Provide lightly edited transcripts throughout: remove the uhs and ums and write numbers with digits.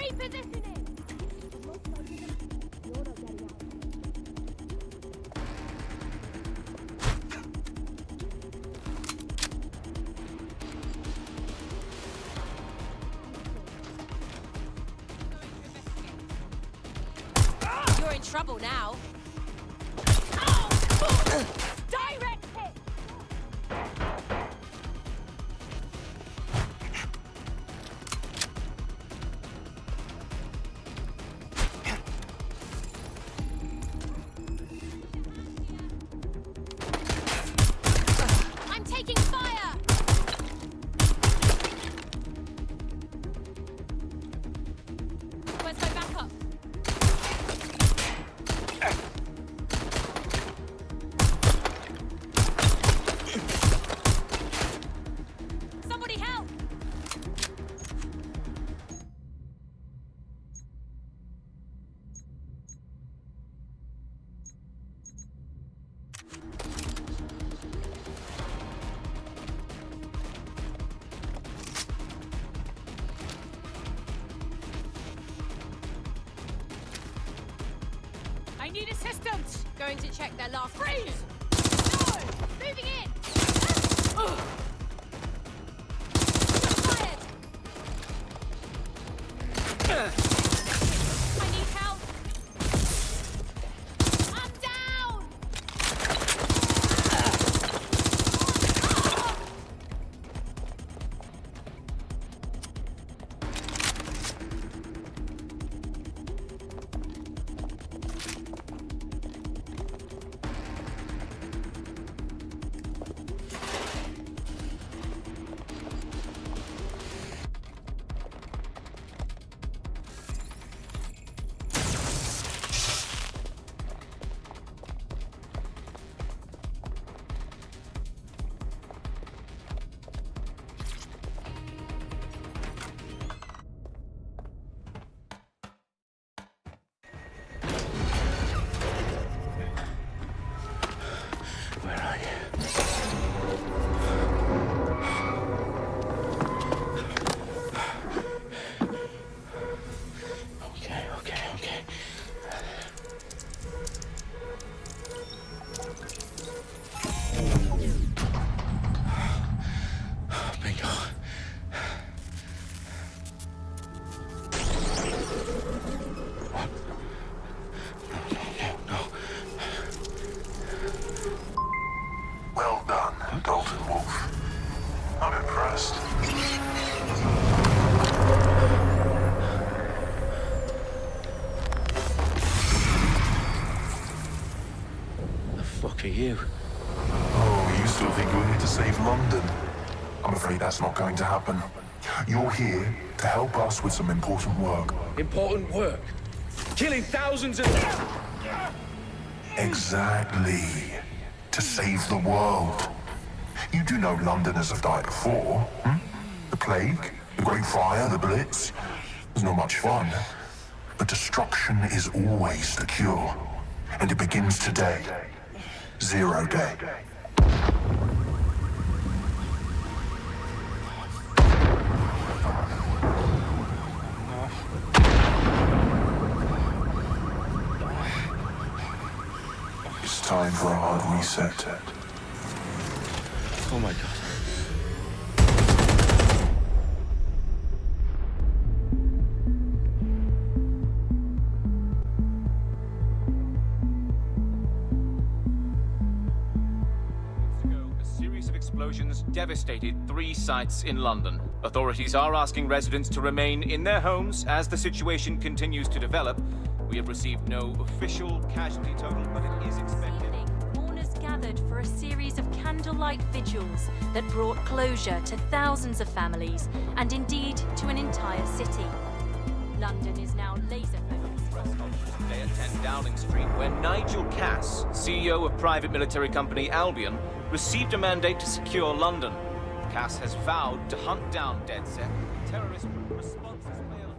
Repositioning! You're in trouble now. Direct hit! I'm taking fire! Where's my backup? Somebody help! I need assistance! Going to check their last Freeze! position. No! Moving in! Fired! I need help! I'm down! Where are you? Okay. Bingo. What? No. Well done, Dalton Wolf. I'm impressed. The fuck are you? Oh, you still think you're here to save London? I'm afraid that's not going to happen. You're here to help us with some important work. Important work. Killing thousands of... Exactly. To save the world. You do know Londoners have died before, hmm? The plague, the Great Fire, the Blitz. It's not much fun. But destruction is always the cure. And it begins today. 0 day. It's time for a hard reset. Oh my god. A series of explosions devastated 3 sites in London. Authorities are asking residents to remain in their homes as the situation continues to develop. We have received no official casualty total, but it is expected. Mourners gathered for a series of candlelight vigils that brought closure to thousands of families and indeed to an entire city. London is now laser-focused. Press conference today at 10 Downing Street, where Nigel Cass, CEO of private military company Albion, received a mandate to secure London. Cass has vowed to hunt down DEIXE. Terrorist responses failed.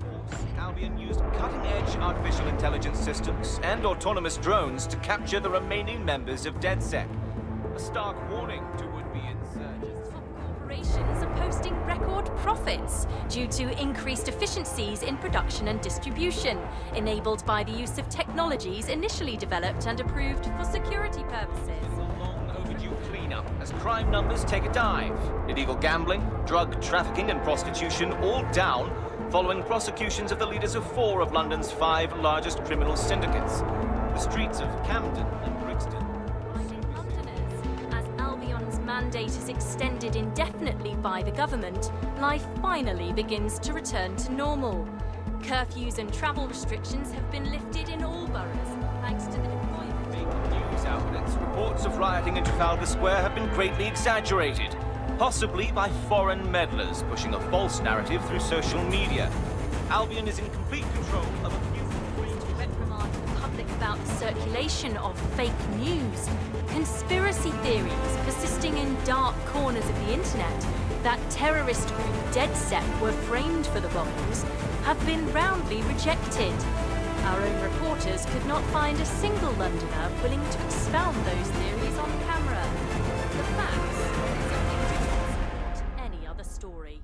Albion used cutting-edge artificial intelligence systems and autonomous drones to capture the remaining members of DEIXE. A stark warning to would-be insurgents. Top corporations are posting record record profits due to increased efficiencies in production and distribution, enabled by the use of technologies initially developed and approved for security purposes. A long overdue cleanup as crime numbers take a dive. Illegal gambling, drug trafficking and prostitution all down following prosecutions of the leaders of 4 of London's 5 largest criminal syndicates. The streets of Camden and Brixton. Reminding Londoners, as Albion's mandate is extended indefinitely by the government, life finally begins to return to normal. Curfews and travel restrictions have been lifted in all boroughs, thanks to the deployment. Big news outlets, reports of rioting in Trafalgar Square have been greatly exaggerated, possibly by foreign meddlers pushing a false narrative through social media. Albion is in complete control of a few Reprimand the public about the circulation of fake news, conspiracy theories persisting in dark corners of the internet that terrorist group DEIXE were framed for the bombings have been roundly rejected. Our own reporters could not find a single Londoner willing to expound those theories on camera. The facts support any other story.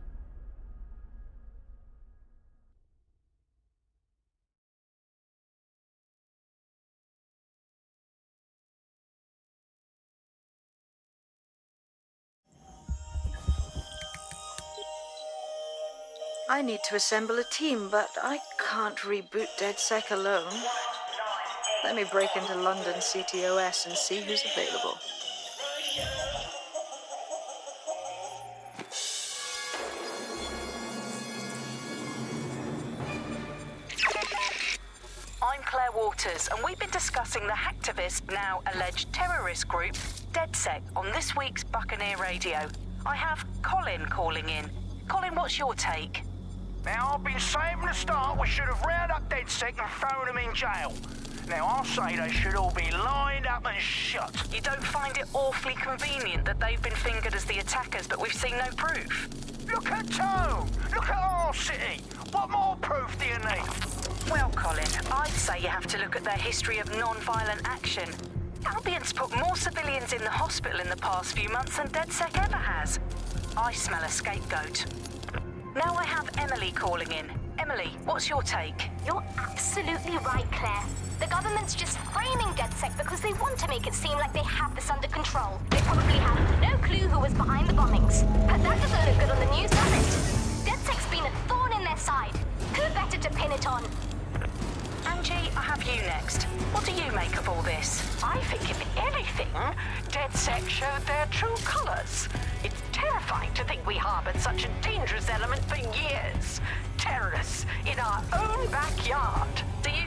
I need to assemble a team, but I can't reboot DedSec alone. Let me break into London CTOS and see who's available. I'm Claire Waters, and we've been discussing the hacktivist, now alleged terrorist group, DedSec, on this week's Buccaneer Radio. I have Colin calling in. Colin, what's your take? Now, I've been saying from the start we should have rounded up DedSec and thrown them in jail. Now, I'll say they should all be lined up and shot. You don't find it awfully convenient that they've been fingered as the attackers, but we've seen no proof? Look at Tone! Look at our city! What more proof do you need? Well, Colin, I'd say you have to look at their history of non-violent action. Albion's put more civilians in the hospital in the past few months than DedSec ever has. I smell a scapegoat. Now I have Emily calling in. Emily, what's your take? You're absolutely right, Claire. The government's just framing DedSec because they want to make it seem like they have this under control. They probably have no clue who was behind the bombings. But that doesn't look good on the news, does it? DedSec's been a thorn in their side. Who better to pin it on? Angie, I have you next. What do you make of all this? I think if anything, DedSec showed their true colours. It's terrifying to think we harboured such a dangerous element for years. Terrorists in our own backyard. Do you...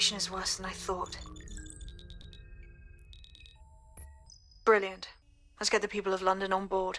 situation is worse than I thought. Brilliant. Let's get the people of London on board.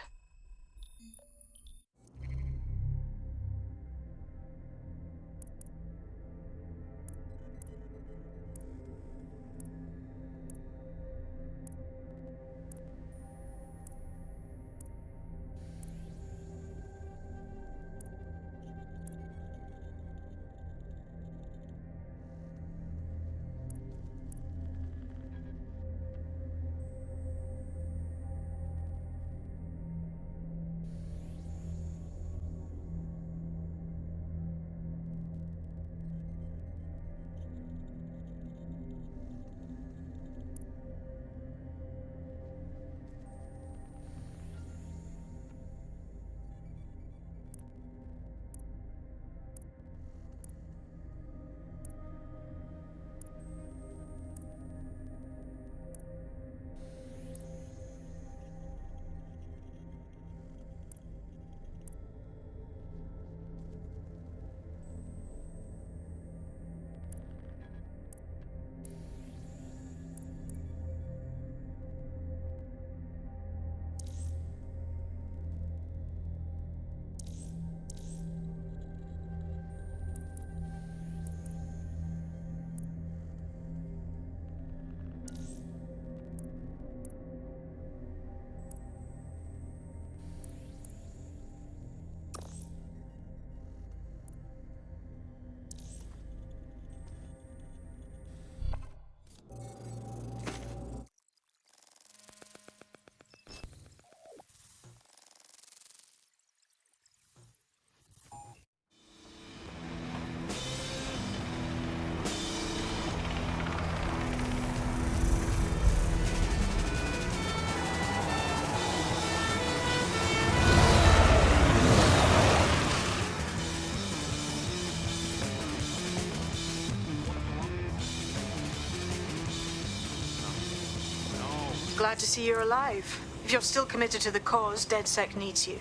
Glad to see you're alive. If you're still committed to the cause, DedSec needs you.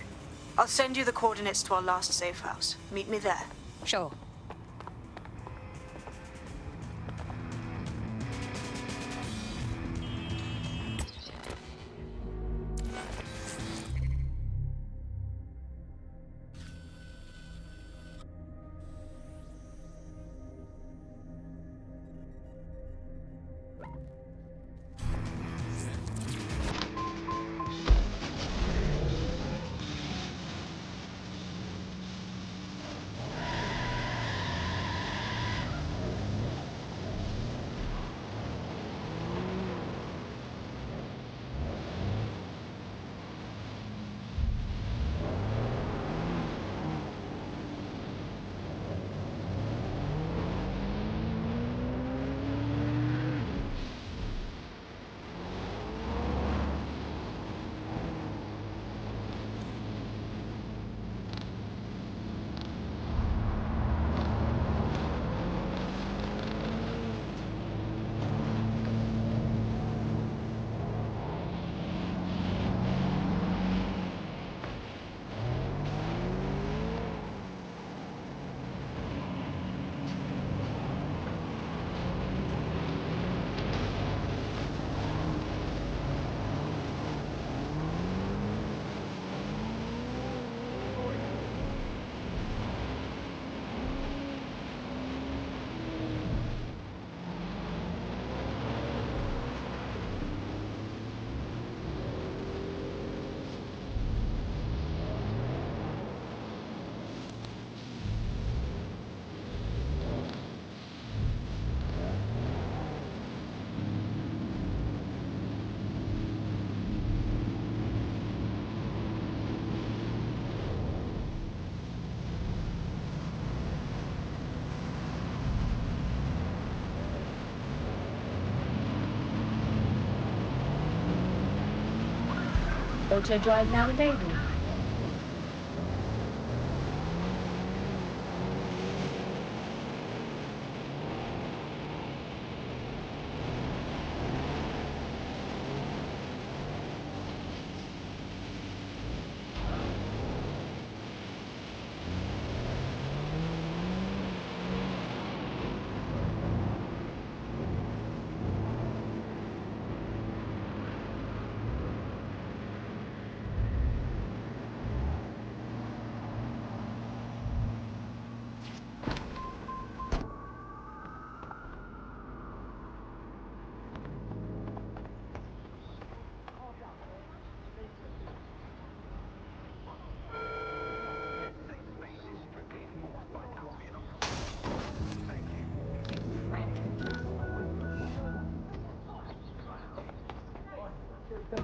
I'll send you the coordinates to our last safe house. Meet me there. Sure. Auto drive now available.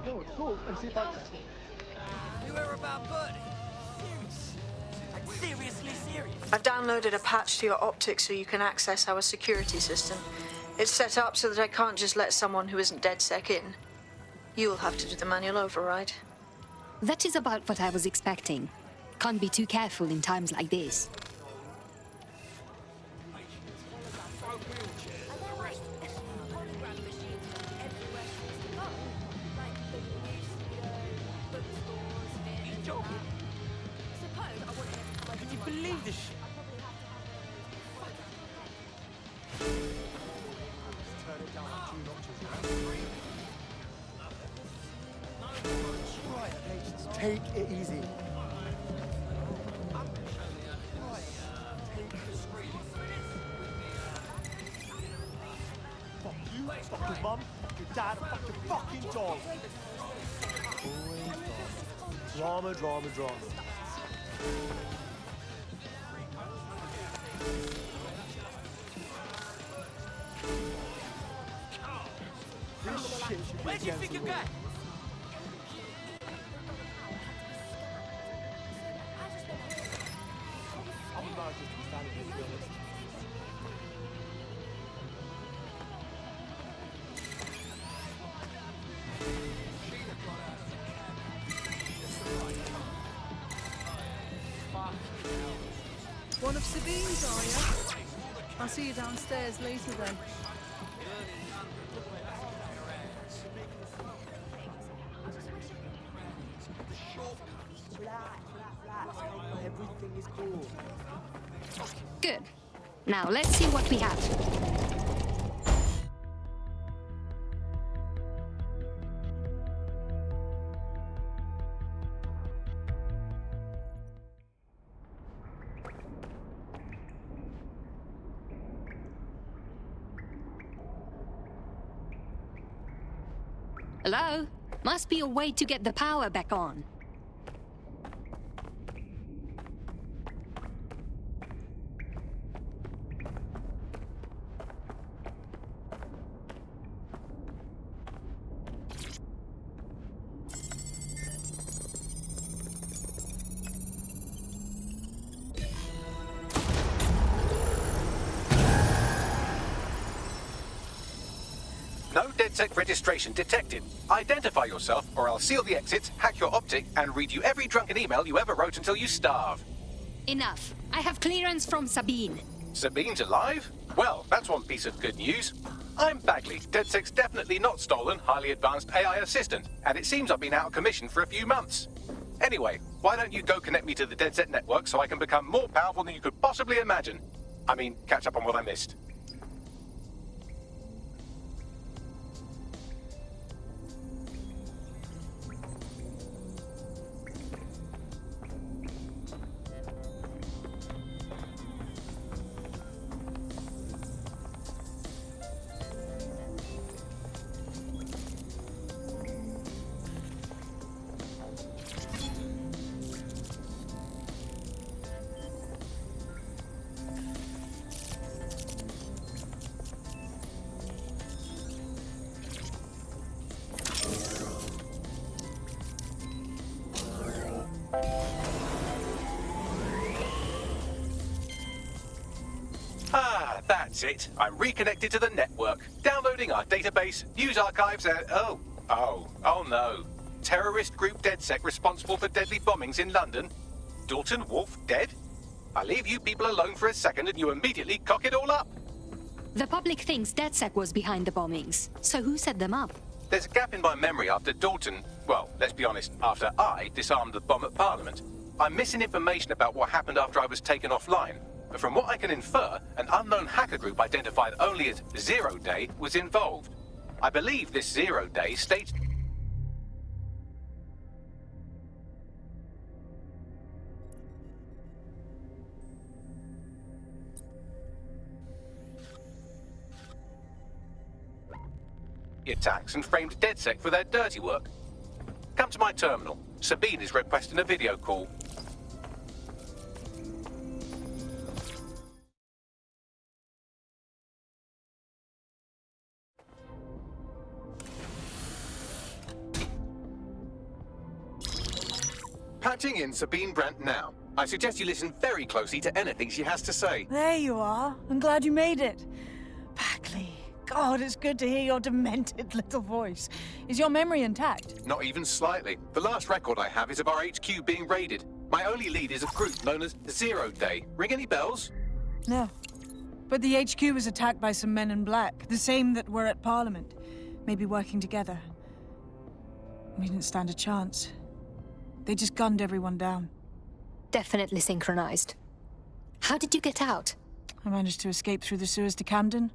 Go and see if I can. You hear about Bertie? Seriously serious? I've downloaded a patch to your optics so you can access our security system. It's set up so that I can't just let someone who isn't DedSec in. You'll have to do the manual override. That is about what I was expecting. Can't be too careful in times like this. Can you believe this shit? Turn it down a few notches. Right, okay, just take it easy. Fuck you, fuck your mum, fuck your dad, and fuck your fucking dog. Drama, drama, drama. This shit should be Where do you against think the you're law. going? I'm about to be standing here, to be honest. One of Sabine's, are you? I'll see you downstairs later then. Everything is cool. Good. Now let's see what we have. Hello? Must be a way to get the power back on. No DedSec registration detected. Identify yourself, or I'll seal the exits, hack your optic, and read you every drunken email you ever wrote until you starve. Enough. I have clearance from Sabine. Sabine's alive? Well, that's one piece of good news. I'm Bagley, DedSec's definitely not stolen, highly advanced AI assistant, and it seems I've been out of commission for a few months. Anyway, why don't you go connect me to the DedSec network so I can become more powerful than you could possibly imagine? I mean, catch up on what I missed. Ah, that's it. I'm reconnected to the network, downloading our database, news archives, and oh no. Terrorist group DedSec responsible for deadly bombings in London? Dalton Wolf dead? I leave you people alone for a second and you immediately cock it all up. The public thinks DedSec was behind the bombings. So who set them up? There's a gap in my memory after Dalton, well, let's be honest, after I disarmed the bomb at Parliament. I'm missing information about what happened after I was taken offline. But from what I can infer, an unknown hacker group identified only as Zero Day was involved. I believe this 0 Day states... attacks and framed DedSec for their dirty work. Come to my terminal. Sabine is requesting a video call. Patching in Sabine Brandt now. I suggest you listen very closely to anything she has to say. There you are. I'm glad you made it. Bagley. God, it's good to hear your demented little voice. Is your memory intact? Not even slightly. The last record I have is of our HQ being raided. My only lead is a group known as 0 Day. Ring any bells? No. But the HQ was attacked by some men in black, the same that were at Parliament. Maybe working together. We didn't stand a chance. They just gunned everyone down. Definitely synchronized. How did you get out? I managed to escape through the sewers to Camden.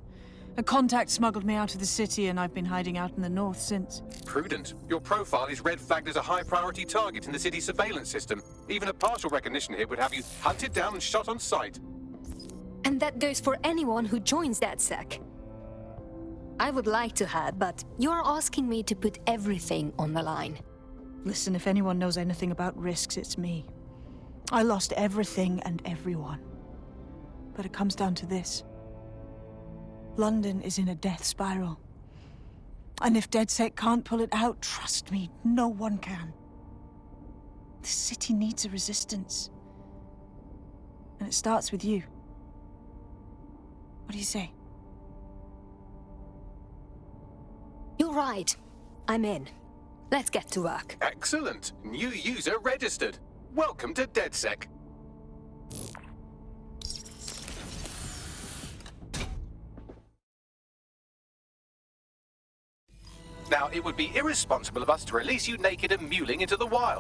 A contact smuggled me out of the city, and I've been hiding out in the north since. Prudent. Your profile is red flagged as a high-priority target in the city's surveillance system. Even a partial recognition here would have you hunted down and shot on sight. And that goes for anyone who joins DedSec. I would like to have, but you're asking me to put everything on the line. Listen, if anyone knows anything about risks, it's me. I lost everything and everyone. But it comes down to this. London is in a death spiral. And if DedSec can't pull it out, trust me, no one can. The city needs a resistance. And it starts with you. What do you say? You're right. I'm in. Let's get to work. Excellent. New user registered. Welcome to DedSec. Now, it would be irresponsible of us to release you naked and mewling into the wild.